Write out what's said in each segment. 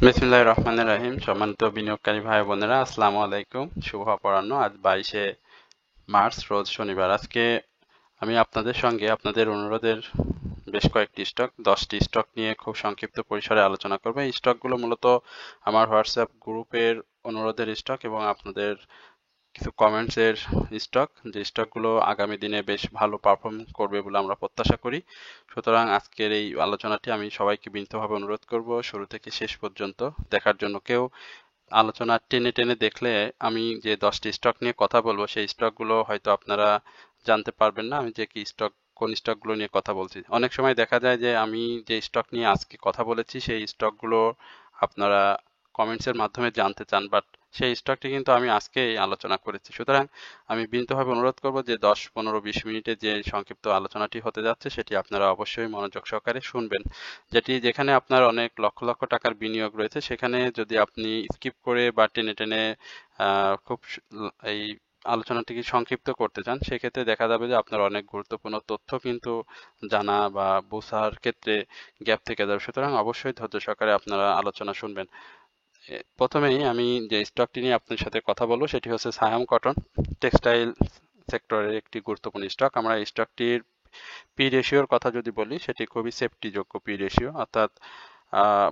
বিসমিল্লাহির রহমানির রহিম। সম্মানিত বিনিয়োগকারী ভাই বোনেরা, আসসালামু আলাইকুম। শুভ অপরাহ্ন। আজ 22শে মার্চ, রোজ শনিবার। আজকে আমি আপনাদের সঙ্গে আপনাদের অনুরোধের বেশ কয়েকটি স্টক, 10টি স্টক নিয়ে খুব সংক্ষিপ্ত পরিসরে আলোচনা করব। এই স্টকগুলো মূলত আমার হোয়াটসঅ্যাপ গ্রুপের অনুরোধের স্টক এবং আপনাদের কিছু কমেন্টস এর স্টক, যে স্টকগুলো আগামী দিনে বেশ ভালো পারফর্ম করবে বলে আমরা প্রত্যাশা করি। সুতরাং আজকের এই আলোচনাটি আমি সবাইকে বিনীতভাবে অনুরোধ করব শুরু থেকে শেষ পর্যন্ত দেখার জন্য। কেউ আলোচনা টেনে টেনে দেখলে আমি যে 10টি স্টক নিয়ে কথা বলবো সেই স্টকগুলো হয়তো আপনারা জানতে পারবেন না আমি যে কি স্টক, কোন স্টকগুলো নিয়ে কথা বলছি। অনেক সময় দেখা যায় যে আমি যে স্টক নিয়ে আজকে কথা বলেছি সেই স্টকগুলো আপনারা কমেন্টস এর মাধ্যমে জানতে চান, বাট সেই স্টকটি কিন্তু আমি আজকেই আলোচনা করেছি। সুতরাং আমি বিনীতভাবে অনুরোধ করব যে 10, 15, 20 মিনিটে যে সংক্ষিপ্ত আলোচনাটি হতে যাচ্ছে সেটি আপনারা অবশ্যই মনোযোগ সহকারে শুনবেন। যেখানে আপনার অনেক লক্ষ লক্ষ টাকার বিনিয়োগ রয়েছে, সেখানে যদি আপনি স্কিপ করে বা টেনে টেনে খুব এই আলোচনাটিকে সংক্ষিপ্ত করতে চান, সেক্ষেত্রে দেখা যাবে যে আপনার অনেক গুরুত্বপূর্ণ তথ্য কিন্তু জানা বা বোঝার ক্ষেত্রে গ্যাপ থেকে যাবে। সুতরাং অবশ্যই ধৈর্য সহকারে আপনারা আলোচনা শুনবেন। প্রথমেই আমি যে স্টকটি নিয়ে আপনার সাথে কথা বলবো সেটি হচ্ছে সায়াম কটন, টেক্সটাইল সেক্টরের একটি গুরুত্বপূর্ণ স্টক। আমরা এই স্টকটির পি রেশিওর কথা যদি বলি, সেটি খুবই সেফটিযোগ্য পি রেশিও, অর্থাৎ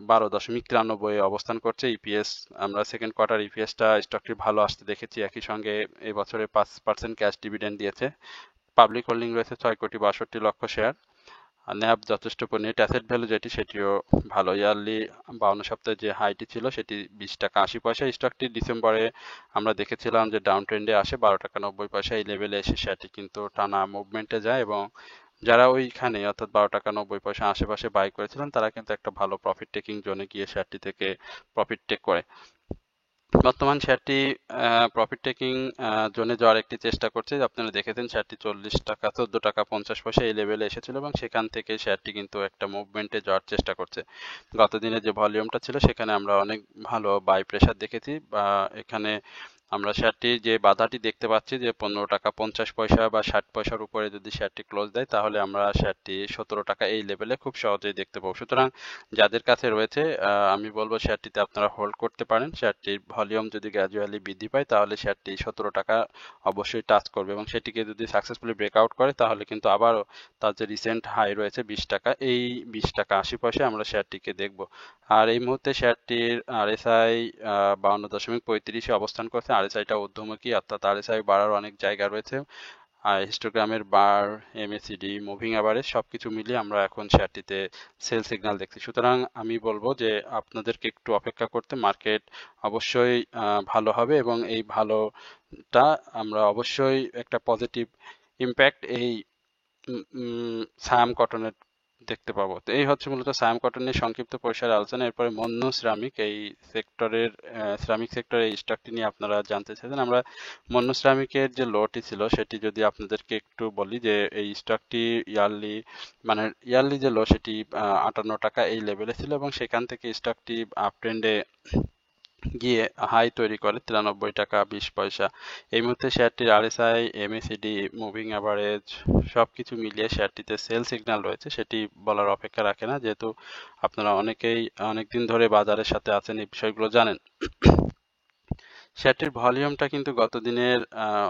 12.93 অবস্থান করছে। ইপিএস, আমরা সেকেন্ড কোয়ার্টার ইপিএসটা স্টকটি ভালো আসতে দেখেছি। একই সঙ্গে এই বছরে 5% ক্যাশ ডিভিডেন্ড দিয়েছে। পাবলিক হোল্ডিং রয়েছে 6,62,00,000 শেয়ার। আর ন্যাব যথেষ্ট, নেট অ্যাসেট ভ্যালু যেটি সেটিও ভালো। ইয়ারলি 52 সপ্তাহে যে হাইটি ছিল সেটি 20 টাকা 80 পয়সা। স্টকটি ডিসেম্বরে আমরা দেখেছিলাম যে ডাউন ট্রেন্ডে আসে, 12 টাকা 90 পয়সা এই লেভেলে এসে শেয়ারটি কিন্তু টানা মুভমেন্টে যায়, এবং যারা ওইখানে অর্থাৎ 12 টাকা 90 পয়সা আশেপাশে বাই করেছিলেন তারা কিন্তু একটা ভালো প্রফিট টেকিং জোনে গিয়ে শেয়ারটি থেকে প্রফিট টেক করে। বর্তমান শেয়ারটি প্রফিট টেকিং জোনে যাওয়ার একটি চেষ্টা করছে। আপনারা দেখেছেন শেয়ারটি 14 টাকা 50 পয়সা এই লেভেলে এসেছিল এবং সেখান থেকে শেয়ারটি কিন্তু একটা মুভমেন্টে যাওয়ার চেষ্টা করছে। গত দিনে যে ভলিউমটা ছিল সেখানে আমরা অনেক ভালো বাই প্রেসার দেখেছি, বা এখানে আমরা শেয়ারটি যে বাধাটি দেখতে পাচ্ছি যে 15 টাকা 50 পয়সা বা 60 পয়সার উপরে যদি শেয়ারটি ক্লোজ দেয় তাহলে আমরা শেয়ারটি 17 টাকা এই লেভেলে খুব সহজেই দেখতে পাবো। সুতরাং যাদের কাছে রয়েছে আমি বলবো শেয়ারটিতে আপনারা হোল্ড করতে পারেন। শেয়ারটির ভলিউম যদি গ্র্যাজুয়ালি বৃদ্ধি পায় তাহলে শেয়ারটি 17 টাকা অবশ্যই টাচ করবে, এবং সেটিকে যদি সাকসেসফুলি ব্রেকআউট করে তাহলে কিন্তু আবারও তার যে রিসেন্ট হাই রয়েছে 20 টাকা, এই 20 টাকা 80 পয়সায় আমরা শেয়ারটিকে দেখব। আর এই মুহূর্তে শেয়ারটির আরএসআই 52.35-এ অবস্থান করছে। আরএসআইটা ঊর্ধ্বমুখী, অর্থাৎ আরএসআই বাড়ার অনেক জায়গা রয়েছে। আর হিস্টোগ্রামের বার, এমএসিডি, মুভিং অ্যাভারেজ সবকিছু মিলিয়ে আমরা এখন শেয়ারটিতে সেল সিগন্যাল দেখছি। সুতরাং আমি বলবো যে আপনাদেরকে একটু অপেক্ষা করতে, মার্কেট অবশ্যই ভালো হবে এবং এই ভালোটা আমরা অবশ্যই একটা পজিটিভ ইম্প্যাক্ট এই সায়াম কটনের দেখতে পাবো। তো এই হচ্ছে মূলত সায়াম কটনের সংক্ষিপ্ত পরিসরের আলোচনা। এরপরে মন্নু সিরামিক, এই সেক্টরের সিরামিক সেক্টরের এই স্টকটি নিয়ে আপনারা জানতে চাইছেন। আমরা মন্নু সিরামিকের যে লোটি ছিল সেটি যদি আপনাদেরকে একটু বলি, যে এই স্টকটি ইয়ারলি যে লো সেটি 58 টাকা এই লেভেলে ছিল, এবং সেখান থেকে স্টকটি আপ ট্রেন্ডে গিয়ে হাই তৈরি করে 93 টাকা 20 পয়সা। এই মুহূর্তে শেয়ারটির আরএসআই, এমএসিডি, মুভিং অ্যাভারেজ সবকিছু মিলিয়ে শেয়ারটিতে সেল সিগন্যাল রয়েছে, সেটি বলার অপেক্ষা রাখে না, যেহেতু আপনারা অনেকেই অনেকদিন ধরে বাজারের সাথে আছেন, এই বিষয়গুলো জানেন। শেয়ারটির ভলিউমটা কিন্তু গত দিনের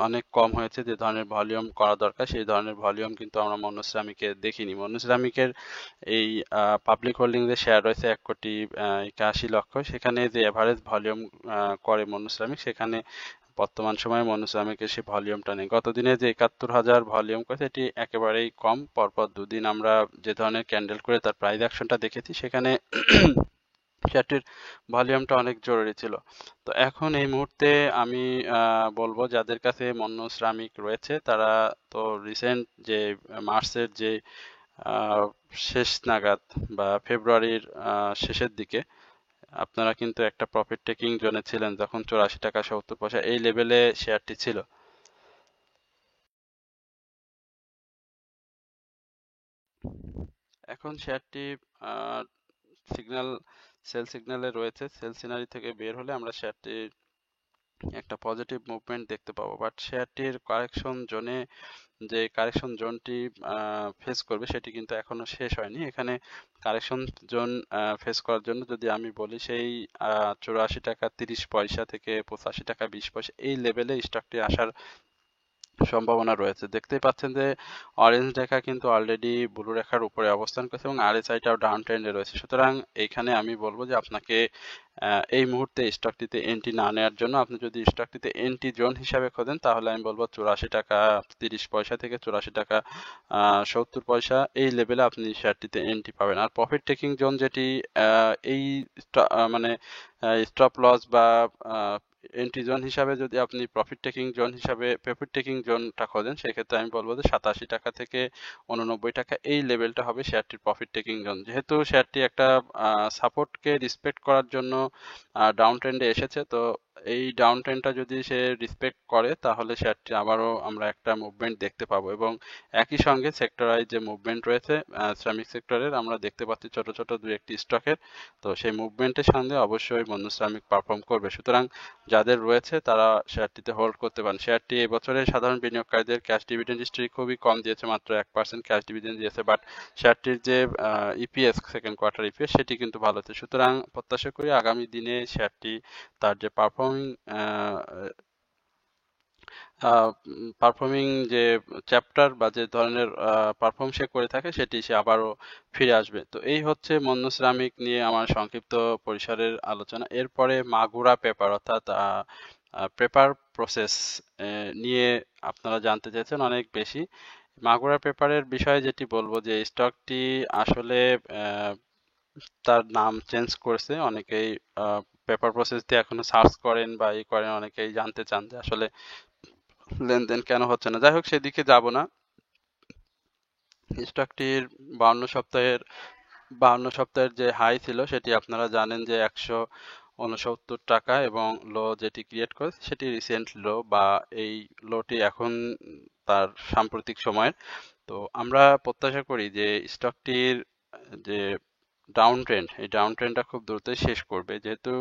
অনেক কম হয়েছে। যে ধরনের ভলিউম করা দরকার সেই ধরনের ভলিউম কিন্তু আমরা মন্নু সিরামিকে দেখিনি। মন্নু সিরামিকের এই পাবলিক হোল্ডিং এর শেয়ার রয়েছে 1,81,00,000। সেখানে যে এভারেজ ভলিউম করে মন্নু সিরামিক, সেখানে বর্তমান সময়ে মন্নু সিরামিকের সেই ভলিউমটা নেই। গত দিনে যে 71,000 ভলিউম করেছে এটি একেবারেই কম। পরপর দুদিন আমরা যে ধরনের ক্যান্ডেল করে তার প্রাইস অ্যাকশনটা দেখেছি, সেখানে শেয়ারটির ভলিউমটা অনেক জরুরি ছিল। তো এখন এই মুহূর্তে আমি বলবো যাদের কাছে মন্নু সিরামিক রয়েছে তারা তো রিসেন্ট যে মার্চের যে আহ, শেষ নাগাদ বা ফেব্রুয়ারির শেষের দিকে আপনারা কিন্তু একটা প্রফিট টেকিং জোনে ছিলেন, যখন 84 টাকা 70 পয়সা এই লেভেলে শেয়ারটি ছিল। এখন শেয়ারটি সিগন্যাল, সেল সিগন্যালে রয়েছে। সেল সিনারি থেকে বের হলে আমরা শেয়ারটি একটা পজিটিভ মুভমেন্ট দেখতে পাবো, বাট শেয়ারটির কারেকশন জোনে যে কারেকশন জোনটি ফেস করবে সেটি কিন্তু এখনো শেষ হয়নি। এখানে কারেকশন জোন ফেস করার জন্য যদি আমি বলি সেই 84 টাকা 30 পয়সা থেকে 85 টাকা 20 পয়সা এই লেভেলে স্টকটি আসার সম্ভাবনা রয়েছে। দেখতেই পাচ্ছেন যে অরেঞ্জ রেখা কিন্তু অলরেডি ব্লু রেখার উপরে অবস্থান করছে এবং আরএসআইটাও ডাউন ট্রেন্ডে রয়েছে। সুতরাং এইখানে আমি বলবো যে আপনাকে এই মুহূর্তে স্টকটিতে এন্ট্রি না নেওয়ার জন্য আপনি যদি স্টকটিতে এন্ট্রি জোন হিসাবে খোঁজেন তাহলে আমি বলবো 84 টাকা 30 পয়সা থেকে 84 টাকা 70 পয়সা এই লেভেলে আপনি শেয়ারটিতে এন্ট্রি পাবেন। আর প্রফিট টেকিং জোন যেটি এই মানে স্টপ লস বা এন্ট্রি জোন হিসাবে যদি আপনি প্রফিট টেকিং জোন হিসাবে প্রফিট টেকিং জোনটা খোঁজেন সেক্ষেত্রে আমি বলবো যে 87 টাকা থেকে 89 টাকা এই লেভেলটা হবে শেয়ারটির প্রফিট টেকিং জোন। যেহেতু শেয়ারটি একটা সাপোর্টকে রেসপেক্ট করার জন্য ডাউন ট্রেন্ডে এসেছে, তো এই ডাউন ট্রেন্ডটা যদি সে রেসপেক্ট করে তাহলে শেয়ারটি আবারও আমরা একটা মুভমেন্ট দেখতে পাবো এবং একই সঙ্গে সেক্টরাইজ যে মুভমেন্ট রয়েছে শ্রমিক সেক্টরের আমরা দেখতে পাচ্ছি ছোট ছোট দুই একটি স্টকের, তো সেই মুভমেন্টের সঙ্গে অবশ্যই বন্ধু শ্রমিক পারফর্ম করবে। সুতরাং যাদের রয়েছে তারা শেয়ারটিতে হোল্ড করতে পারেন। শেয়ারটি এই বছরে সাধারণ বিনিয়োগকারীদের ক্যাশ ডিভিডেন্ড হিস্ট্রি খুবই কম দিয়েছে, মাত্র 1% ক্যাশ ডিভিডেন্ড দিয়েছে, বাট শেয়ারটির যে ইপিএস সেকেন্ড কোয়ার্টার ইপিএস সেটি কিন্তু ভালো হচ্ছে। সুতরাং প্রত্যাশা করি আগামী দিনে শেয়ারটি তার যে পারফর্মিং যে চ্যাপ্টার বা যে ধরনের পারফর্ম সে করে থাকে সেটি সে আবারও ফিরে আসবে। তো এই হচ্ছে মন্য শ্রমিক নিয়ে আমার সংক্ষিপ্ত পরিসরের আলোচনা। এরপরে মাগুরা পেপার অর্থাৎ পেপার প্রসেস নিয়ে আপনারা জানতে চাইছেন অনেক বেশি। মাগুরা পেপারের বিষয়ে যেটি বলবো যে স্টকটি আসলে তার নাম চেঞ্জ করছে। অনেকেই পেপার প্রসেস দিয়ে এখনো সার্চ করেন বা ই করেন, অনেকেই জানতে চান যে আসলে লেনদেন কেন হচ্ছে না। যাই হোক সেদিকে যাব না। স্টকটির 52 সপ্তাহের যে হাই ছিল সেটি আপনারা জানেন যে 169 টাকা এবং লো যেটি ক্রিয়েট করেছে সেটি রিসেন্ট লো বা এই লোটি এখন তার সাম্প্রতিক সময়ের। তো আমরা প্রত্যাশা করি যে স্টকটির যে ডাউন ট্রেন্ড এই ডাউন ট্রেন্ডটা খুব দ্রুতই শেষ করবে, যেহেতু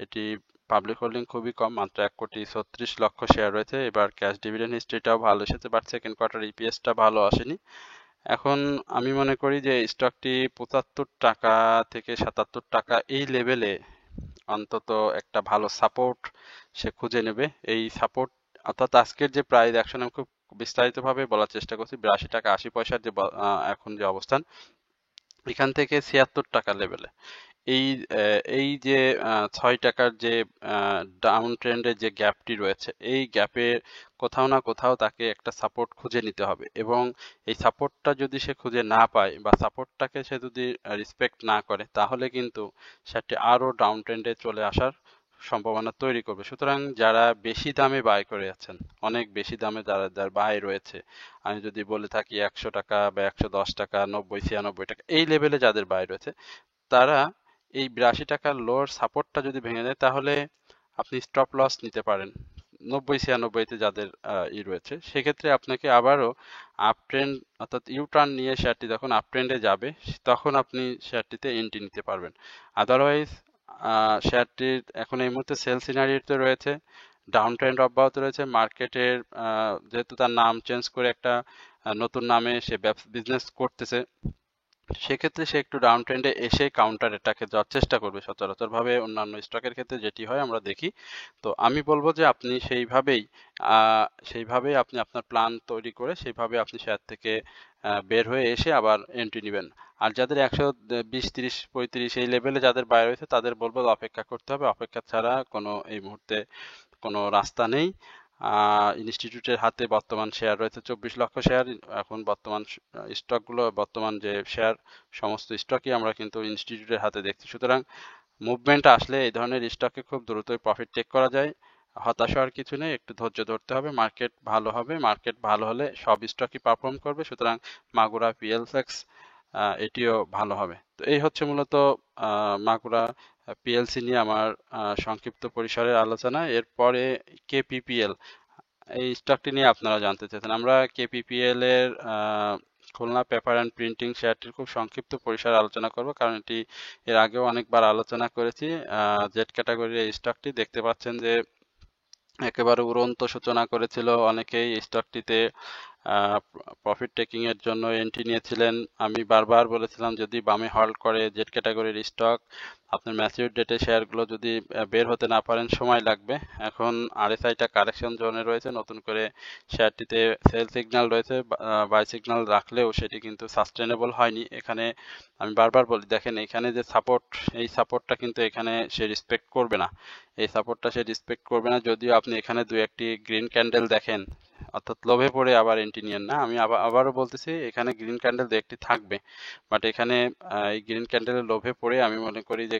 এটি পাবলিক হোল্ডিং খুবই কম, মাত্র 1,36,00,000 শেয়ার রয়েছে। এবার ক্যাশ ডিভিডেন্ড হিস্ট্রিটাও ভালো এসেছে, বাট সেকেন্ড কোয়ার্টার ইপিএসটা ভালো আসেনি। এখন আমি মনে করি যে স্টকটি 75 টাকা থেকে 77 টাকা এই লেভেলে অন্তত একটা ভালো সাপোর্ট সে খুঁজে নেবে। এই সাপোর্ট অর্থাৎ আজকের যে প্রাইস অ্যাকশন আমি খুব বিস্তারিতভাবে বলার চেষ্টা করছি, 82 টাকা 80 পয়সার যে এখন যে অবস্থান, এখান থেকে 76 টাকা লেভেলে এই যে 6 টাকার যে ডাউন ট্রেন্ডের যে গ্যাপটি রয়েছে এই গ্যাপে কোথাও না কোথাও তাকে একটা সাপোর্ট খুঁজে নিতে হবে এবং এই সাপোর্টটা যদি সে খুঁজে না পায় বা সাপোর্টটাকে সে যদি রেসপেক্ট না করে তাহলে কিন্তু সেটি আরো ডাউন ট্রেন্ডে চলে আসার সম্ভাবনা তৈরি করবে। সুতরাং যারা বেশি দামে বাই করে আছেন, অনেক বেশি দামে যারা বাই রয়েছে, আমি যদি বলে থাকি 100 টাকা বা 110 টাকা 90 96 টাকা এই লেভেলে যাদের বাই রয়েছে, তারা এই 82 টাকার লোর সাপোর্টটা যদি ভেঙে দেয় তাহলে আপনি স্টপ লস নিতে পারেন 90 96-তে যাদের রয়েছে। সেক্ষেত্রে আপনাকে আবারও আপ ট্রেন্ড অর্থাৎ ইউ টার্ন নিয়ে শেয়ারটি যখন আপ ট্রেন্ডে যাবে তখন আপনি শেয়ারটিতে এন্ট্রি নিতে পারবেন। আদারওয়াইজ শেয়ারটির এখন এই মুহূর্তে সেল সিনারিওতে রয়েছে, ডাউন ট্রেন্ড অব্যাহত রয়েছে। মার্কেটের যেহেতু তার নাম চেঞ্জ করে একটা নতুন নামে সে বিজনেস করতেছে, সেক্ষেত্রে সে একটু ডাউন ট্রেন্ডে এসে কাউন্টার অ্যাটাকে যাওয়ার চেষ্টা করবে সচরাচর ভাবে অন্যান্য স্টকের ক্ষেত্রে যেটি হয় আমরা দেখি। তো আমি বলবো যে আপনি সেইভাবেই আপনি আপনার প্ল্যান তৈরি করে সেইভাবে আপনি শেয়ার থেকে বের হয়ে এসে আবার এন্ট্রি নেবেন। আর যাদের 120 30 35 এই লেভেলে যাদের বাই রয়েছে তাদের বলবো অপেক্ষা করতে হবে, অপেক্ষা ছাড়া কোনো এই মুহূর্তে কোনো রাস্তা নেই। ইনস্টিটিউটের হাতে বর্তমান শেয়ার রয়েছে 24 লক্ষ শেয়ার। এখন বর্তমান স্টকগুলো বর্তমান যে শেয়ার সমস্ত স্টকই আমরা কিন্তু ইনস্টিটিউটের হাতে দেখছি। সুতরাং মুভমেন্ট আসলে এই ধরনের স্টকে খুব দ্রুতই প্রফিট টেক করা যায়। হতাশ হওয়ার কিছু নেই, একটু ধৈর্য ধরতে হবে। মার্কেট ভালো হবে, মার্কেট ভালো হলে সব স্টকই পারফর্ম করবে। সুতরাং মাগুরা পিএলসেক্স এটিও ভালো হবে। তো এই হচ্ছে মূলত মাগুরা পিএলসি নিয়ে আমার সংক্ষিপ্ত পরিসরের আলোচনা। এরপরে কেপিপিএল এই স্টকটি নিয়ে আপনারা জানতে চাইছেন। আমরা কেপিপিএল এর খুলনা পেপার অ্যান্ড প্রিন্টিং শেয়ারটির খুব সংক্ষিপ্ত পরিসরে আলোচনা করব, কারণ এটি এর আগেও অনেকবার আলোচনা করেছি। জেড ক্যাটাগরির এই স্টকটি দেখতে পাচ্ছেন যে একেবারে উড়ন্ত সূচনা করেছিল, অনেকেই স্টকটিতে প্রফিট টেকিং এর জন্য এন্ট্রি নিয়েছিলেন। আমি বারবার বলেছিলাম যদি বামে হল্ড করে জেড ক্যাটাগরির স্টক, আপনার ম্যাচিউর ডেটে শেয়ারগুলো যদি বের হতে না পারেন সময় লাগবে। এখন আরএসআইটা কারেকশন জোনে রয়েছে, নতুন করে শেয়ারটিতে সেল সিগন্যাল রয়েছে, বাই সিগন্যাল রাখলেও সেটি কিন্তু সাস্টেনেবল হয়নি। এখানে আমি বারবার বলি দেখেন এখানে যে সাপোর্ট, এই সাপোর্টটা কিন্তু এখানে সে রেসপেক্ট করবে না, এই সাপোর্টটা সে রেসপেক্ট করবে না। যদিও আপনি এখানে দুই একটি গ্রিন ক্যান্ডেল দেখেন, অর্থাৎ লোভে পড়ে আবার এন্ট্রি নিয়েন না। আমি আবারও বলতেছি এখানে গ্রিন ক্যান্ডেল দু একটি থাকবে, বাট এখানে এই গ্রিন ক্যান্ডেলের লোভে পড়ে আমি মনে করি যে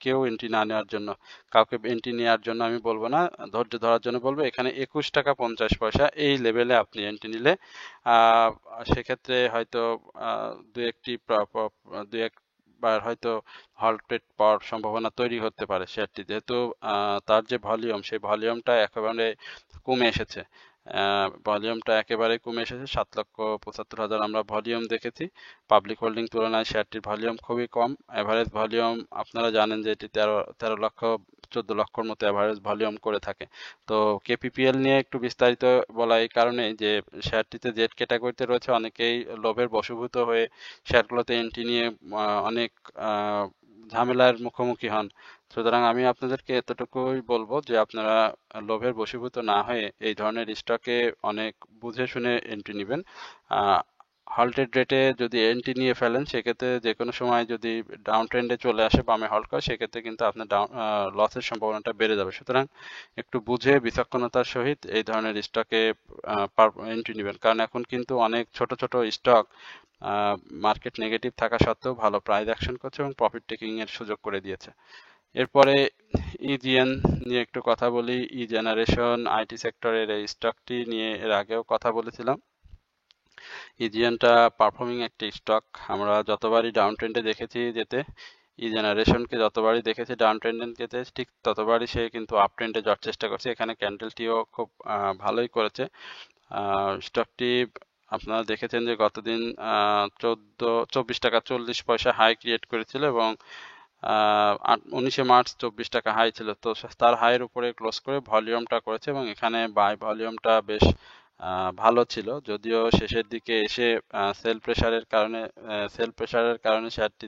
কেউ এন্ট্রি না নেওয়ার জন্য, কাউকে এন্ট্রি নেওয়ার জন্য আমি বলবো না, ধৈর্য ধরার জন্য বলবো। এখানে 21 টাকা 50 পয়সা এই লেভেলে আপনি এন্ট্রি নিলে সেক্ষেত্রে হয়তো দু একবার হয়তো হল্টেড পাওয়ার সম্ভাবনা তৈরি হতে পারে শেয়ারটি, যেহেতু তার যে ভলিউম সেই ভলিউমটা একেবারে কমে এসেছে। ভলিউমটা একেবারে কমে এসেছে, 7,75,000 আমরা ভলিউম দেখেছি। পাবলিক হোল্ডিং তুলনায় শেয়ারটির ভলিউম খুবই কম। এভারেজ ভলিউম আপনারা জানেন যে এটি 13 লক্ষ 14 লক্ষর মতো এভারেজ ভলিউম করে থাকে। তো কেপিপিএল নিয়ে একটু বিস্তারিত বলা এই কারণে যে শেয়ারটিতে জেড ক্যাটাগরিতে রয়েছে, অনেকেই লোভের বশীভূত হয়ে শেয়ারগুলোতে এন্ট্রি নিয়ে অনেক ঝামেলার মুখোমুখি হন। সুতরাং আমি আপনাদেরকে এতটুকুই বলবো যে আপনারা লোভের বশীভূত না হয়ে এই ধরনের স্টকে অনেক বুঝে শুনে এন্ট্রি নেবেন। হল্টেড রেটে যদি এন্ট্রি নিয়ে ফেলেন সেক্ষেত্রে যে কোনো সময় যদি ডাউন ট্রেন্ডে চলে আসে, বামে হল্ট করে, সেক্ষেত্রে কিন্তু আপনার লসের সম্ভাবনাটা বেড়ে যাবে। সুতরাং একটু বুঝে বিচক্ষণতার সহিত এই ধরনের স্টকে এন্ট্রি নেবেন, কারণ এখন কিন্তু অনেক ছোট ছোট স্টক মার্কেট নেগেটিভ থাকা সত্ত্বেও ভালো প্রাইস অ্যাকশন করছে এবং প্রফিট টেকিং এর সুযোগ করে দিয়েছে। এরপরে ইজিএন নিয়ে একটু কথা বলি। ই জেনারেশন আইটি সেক্টরের এই স্টকটি নিয়ে এর আগেও কথা বলেছিলাম। ইজিএনটা পারফর্মিং একটি স্টক, আমরা যতবারই ডাউন ট্রেন্ডে দেখেছি যেতে, ই জেনারেশনকে যতবারই দেখেছি ডাউন ট্রেন্ডে যেতে, ঠিক ততবারই সে কিন্তু আপ ট্রেন্ডে যাওয়ার চেষ্টা করছে। এখানে ক্যান্ডেলটিও খুব ভালোই করেছে। স্টকটি আপনারা দেখেছেন যে গতদিন 24 টাকা 40 পয়সা হাই ক্রিয়েট করেছিল এবং 19শে মার্চ 24 টাকা হাই ছিল, তো তার হাইয়ের উপরে ক্লোজ করে ভলিউমটা করেছে এবং এখানে বাই ভলিউমটা বেশ ভালো ছিল। যদিও শেষের দিকে এসে সেল প্রেসারের কারণে শেয়ারটি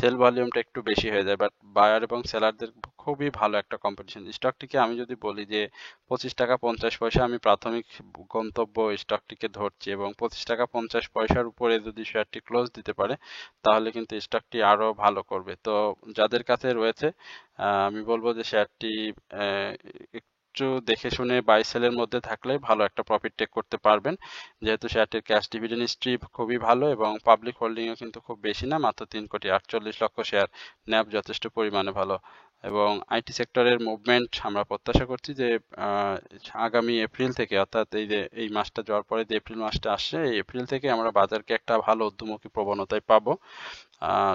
সেল ভলিউমটা একটু বেশি হয়ে যায়, বাট বায়ার এবং সেলারদের খুবই ভালো একটা কম্পিটিশন। স্টকটিকে আমি যদি বলি যে 25 টাকা 50 পয়সা আমি প্রাথমিক গন্তব্য স্টকটিকে ধরছি, এবং 25 টাকা 50 পয়সার উপরে যদি শেয়ারটি ক্লোজ দিতে পারে তাহলে কিন্তু স্টকটি আরো ভালো করবে। তো যাদের কাছে রয়েছে আমি বলবো যে শেয়ারটি একটু দেখে শুনে বাই সেলের মধ্যে থাকলে ভালো একটা প্রফিট টেক করতে পারবেন, যেহেতু শেয়ারটির ক্যাশ ডিভিডেন্ড স্ট্রিপ খুবই ভালো এবং পাবলিক হোল্ডিংও কিন্তু খুব বেশি না, মাত্র 3,48,00,000 শেয়ার। ন্যাব যথেষ্ট পরিমাণে ভালো এবং আইটি সেক্টরের মুভমেন্ট আমরা প্রত্যাশা করছি যে আগামী এপ্রিল থেকে, অর্থাৎ এই মাসটা যাওয়ার পরে যে এপ্রিল মাসটা আসছে, এই এপ্রিল থেকে আমরা বাজারকে একটা ভালো ঊর্ধ্বমুখী প্রবণতায় পাবো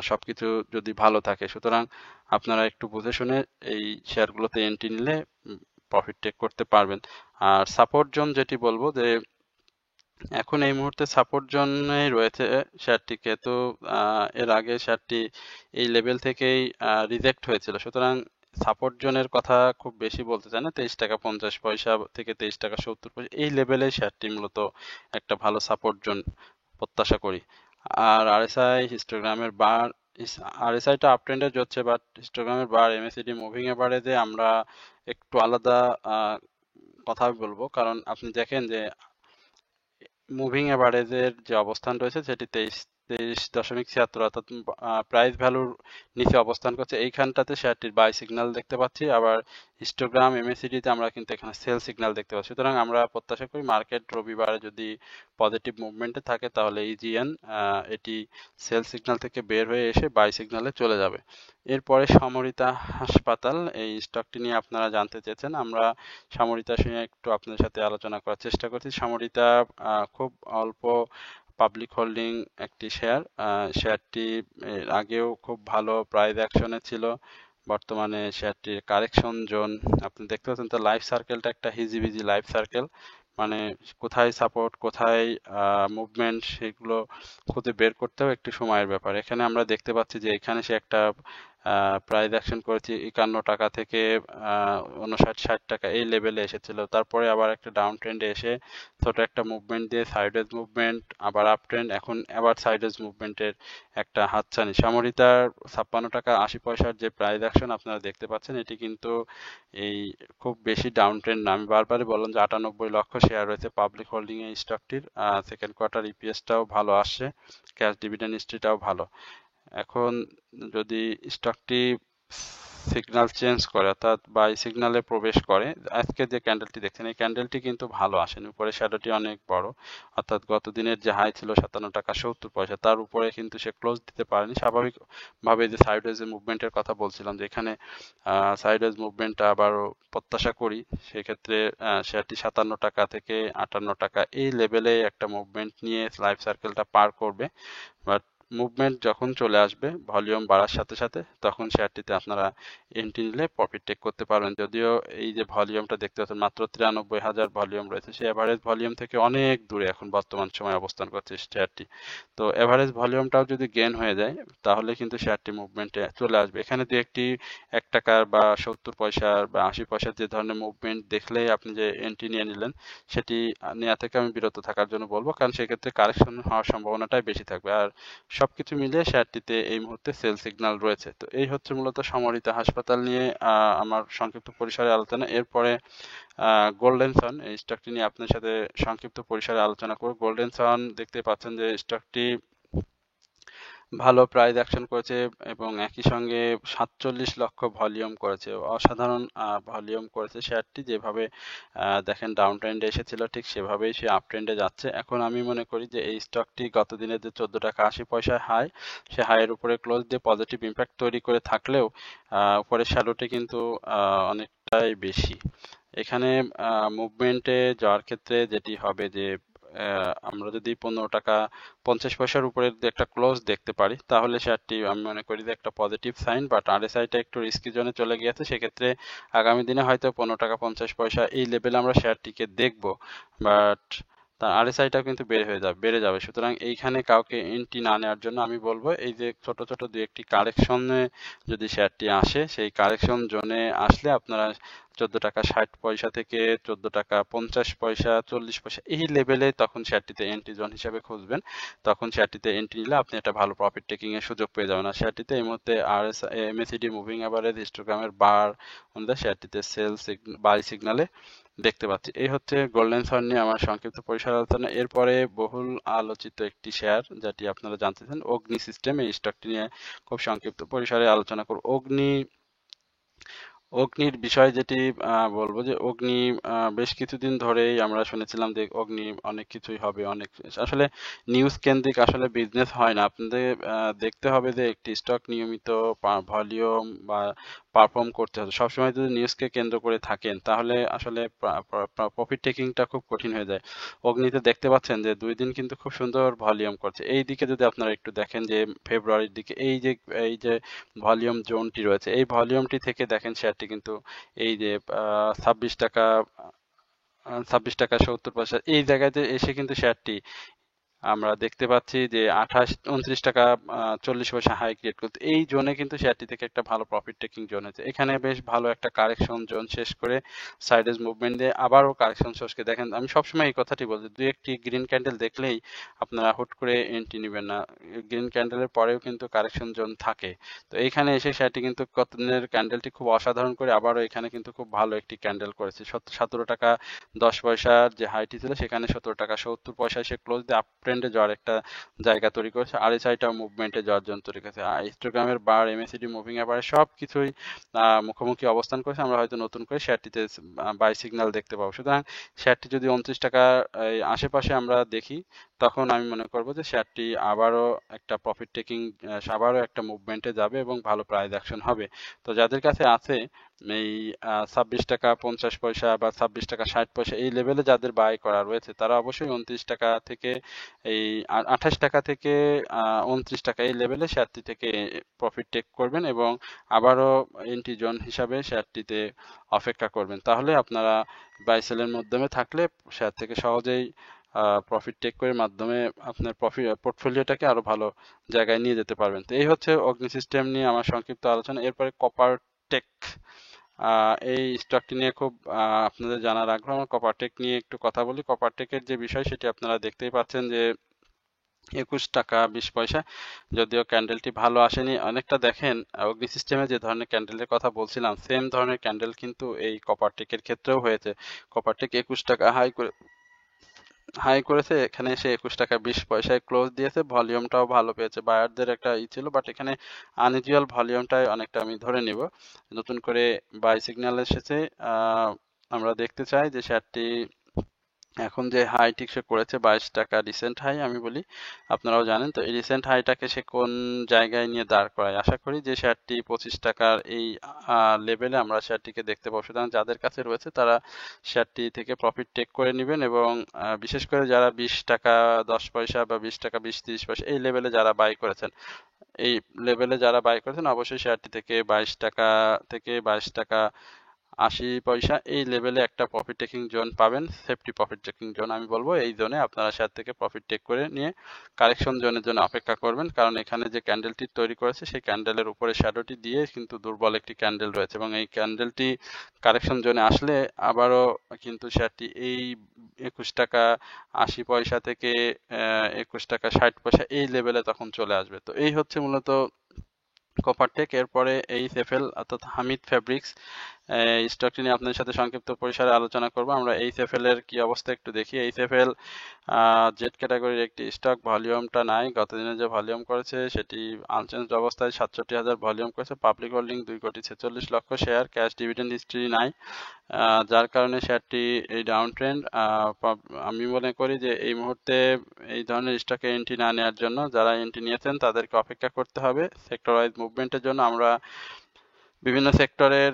সবকিছু যদি ভালো থাকে। সুতরাং আপনারা একটু বুঝে শুনে এই শেয়ারগুলোতে এন্ট্রি নিলে প্রফিট টেক করতে পারবেন। আর সাপোর্ট জোন যেটি বলবো যে এখন এই মুহূর্তে সাপোর্ট জোনেই রয়েছে শেয়ারটিকে, তো এর আগে শেয়ারটি এই লেভেল থেকেই রিজেক্ট হয়েছিল। সুতরাং সাপোর্ট জোনের কথা খুব বেশি বলতে চাই না, 23 টাকা 50 পয়সা থেকে 23 টাকা 70 পয়সা এই লেভেলে শেয়ারটি মূলত একটা ভালো সাপোর্ট জোন প্রত্যাশা করি। আর আরএসআই হিস্টোগ্রামের বার, আরএসআইটা আপ ট্রেন্ডে যাচ্ছে, বাট হিস্টোগ্রামের বার এমএসিডি মুভিং এভারেজে আমরা একটু আলাদা কথা বলবো, কারণ আপনি দেখেন যে মুভিং এভারেজের যে অবস্থান রয়েছে সেটি 23.76, অর্থাৎ প্রাইস ভ্যালুর নিচে অবস্থান করছে। এইখানটাতে শেয়ারটির বাই সিগন্যাল দেখতে পাচ্ছি, আবার হিস্টোগ্রাম এমএসিডিতে আমরা কিন্তু এখানে সেল সিগন্যাল দেখতে পাচ্ছি। সুতরাং আমরা প্রত্যাশা করি মার্কেট রবিবারে যদি পজিটিভ মুভমেন্টে থাকে তাহলে ইজিএন এটি সেল সিগন্যাল থেকে বের হয়ে এসে বাই সিগন্যালে চলে যাবে। এরপরে সমরিতা হাসপাতাল, এই স্টকটি নিয়ে আপনারা জানতে চেয়েছেন, আমরা সমরিতা নিয়ে একটু আপনাদের সাথে আলোচনা করার চেষ্টা করছি। সমরিতা খুব অল্প পাবলিক হোল্ডিং একটি শেয়ার, শেয়ারটি এর আগেও খুব ভালো প্রাইস অ্যাকশনে ছিল। বর্তমানে শেয়ারটির কারেকশন জোন আপনি দেখতে পাচ্ছেন, তো লাইফ সার্কেলটা একটা হিজিবিজি লাইফ সার্কেল, মানে কোথায় সাপোর্ট কোথায় মুভমেন্ট সেগুলো খুঁজে বের করতেও একটু সময়ের ব্যাপার। এখানে আমরা দেখতে পাচ্ছি যে এখানে সে একটা প্রাইস অ্যাকশন করেছে 51 টাকা থেকে 59-60 টাকা এই লেভেলে এসেছিল, তারপরে আবার একটা ডাউন ট্রেন্ডে এসে ছোট একটা মুভমেন্ট দিয়ে সাইডওয়েজ মুভমেন্ট, আবার আপ ট্রেন্ড, এখন আবার সাইডওয়েজ মুভমেন্টের একটা হাতছানি। সামরিতার 56 টাকা 80 পয়সার যে প্রাইস অ্যাকশন আপনারা দেখতে পাচ্ছেন, এটি কিন্তু এই খুব বেশি ডাউন ট্রেন্ড না। আমি বারবারই বললাম যে 98 লক্ষ শেয়ার রয়েছে পাবলিক হোল্ডিং এই স্টকটির। সেকেন্ড কোয়ার্টার ইপিএসটাও ভালো আসছে, ক্যাশ ডিভিডেন্ড হিস্ট্রিটাও ভালো। এখন যদি স্টকটি সিগন্যাল চেঞ্জ করে, অর্থাৎ বাই সিগন্যালে প্রবেশ করে, আজকে যে ক্যান্ডেলটি দেখছেন এই ক্যান্ডেলটি কিন্তু ভালো আসেনি, উপরে শ্যাডোটি অনেক বড়, অর্থাৎ গত দিনের যে হাই ছিল 57 টাকা 70 পয়সা, তার উপরে কিন্তু সে ক্লোজ দিতে পারেনি। স্বাভাবিকভাবে যে সাইডওয়েজ মুভমেন্টের কথা বলছিলাম, যে এখানে সাইডওয়েজ মুভমেন্টটা আবারও প্রত্যাশা করি, সেক্ষেত্রে শেয়ারটি 57 টাকা থেকে 58 টাকা এই লেভেলে একটা মুভমেন্ট নিয়ে লাইফ সার্কেলটা পার করবে। বাট মুভমেন্ট যখন চলে আসবে ভলিউম বাড়ার সাথে সাথে, তখন শেয়ারটিতে আপনারা এন্ট্রি নিলে প্রফিট টেক করতে পারবেন। যদিও এই যে ভলিউমটা দেখতে পাচ্ছেন মাত্র 93,000 ভলিউম রয়েছে, সেই এভারেজ ভলিউম থেকে অনেক দূরে এখন বর্তমান সময়ে অবস্থান করছে শেয়ারটি। তো এভারেজ ভলিউমটাও যদি গেইন হয়ে যায় তাহলে কিন্তু শেয়ারটি মুভমেন্টে চলে আসবে। এখানে দু একটি 1 টাকার বা 70 পয়সার বা 80 পয়সার যে ধরনের মুভমেন্ট দেখলেই আপনি যে এন্ট্রি নিয়ে নিলেন, সেটি নেওয়া থেকে আমি বিরত থাকার জন্য বলবো, কারণ সেক্ষেত্রে কারেকশন হওয়ার সম্ভাবনাটাই বেশি থাকবে। আর সবকিছু মিলিয়ে শেয়ারটিতে এই মুহূর্তে সেল সিগন্যাল রয়েছে। তো এই হচ্ছে মূলত সমরিতা হাসপাতাল নিয়ে আমার সংক্ষিপ্ত পরিসরে আলোচনা। এরপরে গোল্ডেন সান, এই স্টকটি নিয়ে আপনার সাথে সংক্ষিপ্ত পরিসরে আলোচনা করব। গোল্ডেন সান দেখতে পাচ্ছেন যে স্টকটি ভালো প্রাইস অ্যাকশন করেছে এবং একই সঙ্গে 47 লক্ষ ভলিউম করেছে, অসাধারণ ভলিউম করেছে শেয়ারটি। যেভাবে দেখেন ডাউন ট্রেন্ডে এসেছিল ঠিক সেভাবেই সে আপ ট্রেন্ডে যাচ্ছে। এখন আমি মনে করি যে এই স্টকটি গত দিনের যে 14 টাকা 80 পয়সায় হাই, সে হাইয়ের উপরে ক্লোজ দিয়ে পজিটিভ ইম্প্যাক্ট তৈরি করে থাকলেও উপরের শ্যাডোটি কিন্তু অনেকটাই বেশি। এখানে মুভমেন্টে যাওয়ার ক্ষেত্রে যেটি হবে যে আমরা যদি 15 টাকা 50 পয়সার উপরে যদি একটা ক্লোজ দেখতে পারি, তাহলে শেয়ারটি আমি মনে করি যে একটা পজিটিভ সাইন। বাট আরএসআইটা একটু রিস্কি জোনে চলে গিয়েছে, সেক্ষেত্রে আগামী দিনে হয়তো 15 টাকা 50 পয়সা এই লেভেলে আমরা শেয়ারটিকে দেখব। বাট তার আরএসআইটাও কিন্তু বেড়ে যাবে। সুতরাং এইখানে কাউকে এন্ট্রি না নেওয়ার জন্য আমি বলবো, এই যে ছোট ছোট দুই একটি কারেকশনে যদি শেয়ারটি আসে, সেই কারেকশন জোনে আসলে আপনারা 14 টাকা 60 পয়সা থেকে 14 টাকা 50 পয়সা 40 পয়সা এই লেভেলে তখন শেয়ারটিতে এন্ট্রি জোন হিসাবে খুঁজবেন। তখন শেয়ারটিতে এন্ট্রি নিলে আপনি একটা ভালো প্রফিট টেকিং এর সুযোগ পেয়ে যাবেন। আর শেয়ারটিতে এই মুহূর্তে এমএসিডি মুভিং অ্যাভারেজ হিস্টোগ্রামের বার অনুযায়ী শেয়ারটিতে বাই সিগনালে দেখতে পাচ্ছি। এই হচ্ছে গোল্ডেন সান নিয়ে আমার সংক্ষিপ্ত পরিসর আলোচনা। এরপরে বহুল আলোচিত একটি শেয়ার যেটি আপনারা জানতে চান, অগ্নি সিস্টেম, এই স্টকটি নিয়ে খুব সংক্ষিপ্ত পরিসরে আলোচনা করব। অগ্নির বিষয় যেটি বলবো যে অগ্নি বেশ কিছুদিন ধরেই আমরা শুনেছিলাম যে অগ্নি অনেক কিছুই হবে, অনেক আসলে নিউজ কেন্দ্রিক আসলে বিজনেস হয় না। আপনাদের দেখতে হবে যে একটি স্টক নিয়মিত ভলিউম বা পারফর্ম করতে হবে। সবসময় যদি নিউজকে কেন্দ্র করে থাকেন তাহলে আসলে প্রফিট টেকিংটা খুব কঠিন হয়ে যায়। অগ্নিতে দেখতে পাচ্ছেন যে 2 দিন কিন্তু খুব সুন্দর ভলিউম করছে। এই দিকে যদি আপনারা একটু দেখেন যে ফেব্রুয়ারির দিকে এই যে ভলিউম জোনটি রয়েছে, এই ভলিউমটি থেকে দেখেন শেয়ারটি কিন্তু এই যে 26 টাকা 70 পয়সা এই জায়গাতে এসে কিন্তু শেয়ারটি আমরা দেখতে পাচ্ছি যে 29 টাকা 40 পয়সা হাই ক্রিয়েট করতে, এই জোনে কিন্তু শেয়ারটি থেকে একটা ভালো প্রফিট টেকিং জোন আছে। এখানে বেশ ভালো একটা কারেকশন জোন শেষ করে সাইডেজ মুভমেন্ট দিয়ে আবারও কারেকশন শেষকে দেখেন। আমি সবসময় এই কথাটি বলছি, দুই একটি গ্রিন ক্যান্ডেল দেখলেই আপনারা হুট করে এন্ট্রি নেবেন না, গ্রিন ক্যান্ডেলের পরেও কিন্তু কারেকশন জোন থাকে। তো এইখানে এসে শেয়ারটি কিন্তু গত দিনের ক্যান্ডেলটি খুব অসাধারণ করে আবারও এখানে কিন্তু খুব ভালো একটি ক্যান্ডেল করেছে। 17 টাকা 10 পয়সার যে হাইটি ছিল সেখানে 17 টাকা 70 পয়সা এসে ক্লোজ দিয়ে আপ ট্রেন্ডে যাওয়ার একটা জায়গা তৈরি করেছে। আরএসআইটাও মুভমেন্টে যাওয়ার জন্য তৈরি করেছে। হিস্টোগ্রামের বার, এমএসিডি মুভিং অ্যাভারেজ সব কিছুই মুখোমুখি অবস্থান করেছে। আমরা হয়তো নতুন করে শেয়ারটিতে বাই সিগন্যাল দেখতে পাবো। সুতরাং শেয়ারটি যদি 29 টাকা আশেপাশে আমরা দেখি, তখন আমি মনে করবো যে শেয়ারটি আবারও একটা প্রফিট টেকিং, আবারও একটা মুভমেন্টে যাবে এবং ভালো প্রাইস অ্যাকশন হবে। তো যাদের কাছে আছে এই 26 টাকা 50 পয়সা বা 26 টাকা 60 পয়সা এই লেভেলে যাদের বাই করা রয়েছে, তারা অবশ্যই 29 টাকা থেকে এই 28 টাকা থেকে 29 টাকা এই লেভেলে শেয়ারটি থেকে প্রফিট টেক করবেন এবং আবারও এন্ট্রি জোন হিসাবে শেয়ারটিতে অপেক্ষা করবেন। তাহলে আপনারা বাই সেলের মাধ্যমে থাকলে শেয়ার থেকে সহজেই প্রফিট টেক করে মাধ্যমে আপনার পোর্টফোলিওটাকে আরো ভালো জায়গায় নিয়ে যেতে পারবেন। তো এই হচ্ছে অগ্নি সিস্টেম নিয়ে আমার সংক্ষিপ্ত আলোচনা। এরপরে কপার টেক, এই স্টকটি নিয়ে খুব আপনাদের জানার আগ্রহ। আমার কপারটেক নিয়ে একটু কথা বলি। কপারটেকের যে বিষয় সেটি আপনারা দেখতেই পাচ্ছেন যে 21 টাকা 20 পয়সা, যদিও ক্যান্ডেলটি ভালো আসেনি। অনেকটা দেখেন অগ্নি সিস্টেমে যে ধরনের ক্যান্ডেলের কথা বলছিলাম, সেম ধরনের ক্যান্ডেল কিন্তু এই কপারটেকের ক্ষেত্রেও হয়েছে। কপারটেক 21 টাকা হাই করেছে, এখানে এসে 21 টাকা 20 পয়সায় ক্লোজ দিয়েছে। ভলিউমটাও ভালো পেয়েছে, বায়ারদের একটা ছিল, বাট এখানে আনইউজুয়াল ভলিউমটাই অনেকটা আমি ধরে নিব। নতুন করে বাই সিগন্যাল এসেছে। আমরা দেখতে চাই যে শেয়ারটি এখন যে হাইটি সে করেছে 22 টাকা রিসেন্ট হাই আমি বলি, আপনারাও জানেন। তো এই রিসেন্ট হাইটাকে সে কোন জায়গায় নিয়ে দাঁড় করায়, আশা করি যে শেয়ারটি 25 টাকার এই লেভেলে আমরা শেয়ারটিকে দেখতে পাবো। সুতরাং যাদের কাছে রয়েছে তারা শেয়ারটি থেকে প্রফিট টেক করে নেবেন, এবং বিশেষ করে যারা 20 টাকা 10 পয়সা বা 20 টাকা 20-30 পয়সা এই লেভেলে যারা বাই করেছেন, এই লেভেলে যারা বাই করেছেন অবশ্যই শেয়ারটি থেকে 22 টাকা থেকে 22 টাকা 80 পয়সা এই লেভেলে একটা প্রফিট টেকিং জোন পাবেন। সেফটি প্রফিট টেকিং জোন আমি বলবো। এই জোনে আপনারা শেয়ার থেকে প্রফিট টেক করে নিয়ে কারেকশন জোনের জন্য অপেক্ষা করবেন, কারণ এখানে যে ক্যান্ডেলটি তৈরি করেছে সেই ক্যান্ডেলের উপরে শ্যাডোটি দিয়ে কিন্তু দুর্বল একটি ক্যান্ডেল রয়েছে, এবং এই ক্যান্ডেলটি কারেকশন জোনে আসলে আবারও কিন্তু শেয়ারটি এই 21 টাকা 80 পয়সা থেকে 21 টাকা 60 পয়সা এই লেভেলে তখন চলে আসবে। তো এই হচ্ছে মূলত কপারটেক। এরপরে এইচএফএল অর্থাৎ হামিদ ফেব্রিক্স, এই স্টকটি নিয়ে আপনাদের সাথে সংক্ষিপ্ত পরিসরে আলোচনা করব। আমরা এইচএফএল এর কি অবস্থা একটু দেখি। এইচএফএল জেড ক্যাটাগরির একটি স্টক, ভলিউমটা নাই, গতদিনে যে ভলিউম করেছে সেটি আনচেঞ্জড অবস্থায় 67,000 ভলিউম করেছে। Public holding 2,46,00,000 share, cash dividend history নাই, যার কারণে শেয়ারটি এই ডাউন ট্রেন্ড। আমি মনে করি যে এই মুহূর্তে এই ধরনের স্টকে এন্ট্রি না নেওয়ার জন্য যারা এন্ট্রি নিয়েছেন তাদেরকে অপেক্ষা করতে হবে সেক্টর ওয়াইজ মুভমেন্টের জন্য। আমরা বিভিন্ন সেক্টরের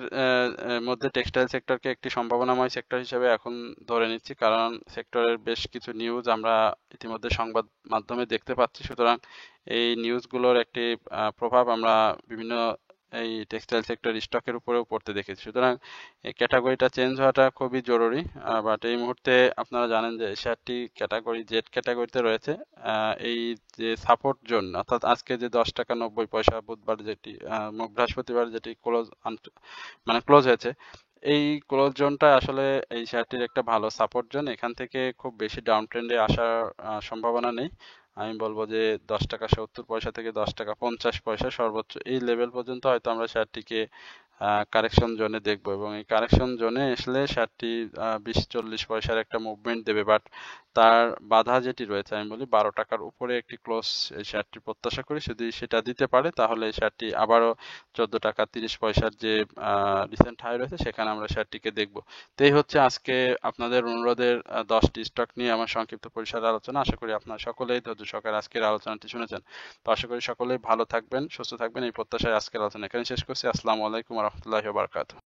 মধ্যে টেক্সটাইল সেক্টরকে একটি সম্ভাবনাময় সেক্টর হিসেবে এখন ধরে নিচ্ছি, কারণ সেক্টরের বেশ কিছু নিউজ আমরা ইতিমধ্যে সংবাদ মাধ্যমে দেখতে পাচ্ছি। সুতরাং এই নিউজগুলোর একটি প্রভাব আমরা বিভিন্ন এই টেক্সটাইল সেক্টর স্টকের উপরেও পড়তে দেখেছি। সুতরাং এই ক্যাটাগরিটা চেঞ্জ হওয়াটা খুবই জরুরি। বাট এই মুহূর্তে আপনারা জানেন যে শেয়ারটি ক্যাটাগরি জেড ক্যাটাগরিতে রয়েছে। এই যে সাপোর্ট জোন, অর্থাৎ আজকে যে 10 টাকা 90 পয়সা বুধবার যেটি বৃহস্পতিবার যেটি মানে ক্লোজ হয়েছে, এই ক্লোজ জোনটা আসলে এই শেয়ারটির একটা ভালো সাপোর্ট জোন। এখান থেকে খুব বেশি ডাউন ট্রেন্ডে আসার সম্ভাবনা নেই। আমি বলবো যে 10 টাকা 70 পয়সা থেকে 10 টাকা 50 পয়সা সর্বোচ্চ এই লেভেল পর্যন্ত হয়তো আমরা শেয়ারটিকে কারেকশন জোনে দেখবো, এবং এই কারেকশন জোনে আসলে শেয়ারটি 20-40 পয়সার একটা মুভমেন্ট দেবে। বাট তার বাধা যেটি রয়েছে, আমি বলি 12 টাকার উপরে একটি ক্লোজ এই শেয়ারটি প্রত্যাশা করি। যদি সেটা দিতে পারে তাহলে এই শেয়ারটি আবারও 14 টাকা 30 পয়সার যে রিসেন্ট হাই রয়েছে সেখানে আমরা শেয়ারটিকে দেখব। তো এই হচ্ছে আজকে আপনাদের অনুরোধের 10টি স্টক নিয়ে আমার সংক্ষিপ্ত পরিসরের আলোচনা। আশা করি আপনারা সকলেই ধৈর্য সহকারে আজকের আলোচনাটি শুনেছেন। তো আশা করি সকলেই ভালো থাকবেন, সুস্থ থাকবেন, এই প্রত্যাশায় আজকের আলোচনা এখানে শেষ করছি। আসসালামু আলাইকুম ওয়া রাহমাতুল্লাহি ওয়া বারাকাতুহু।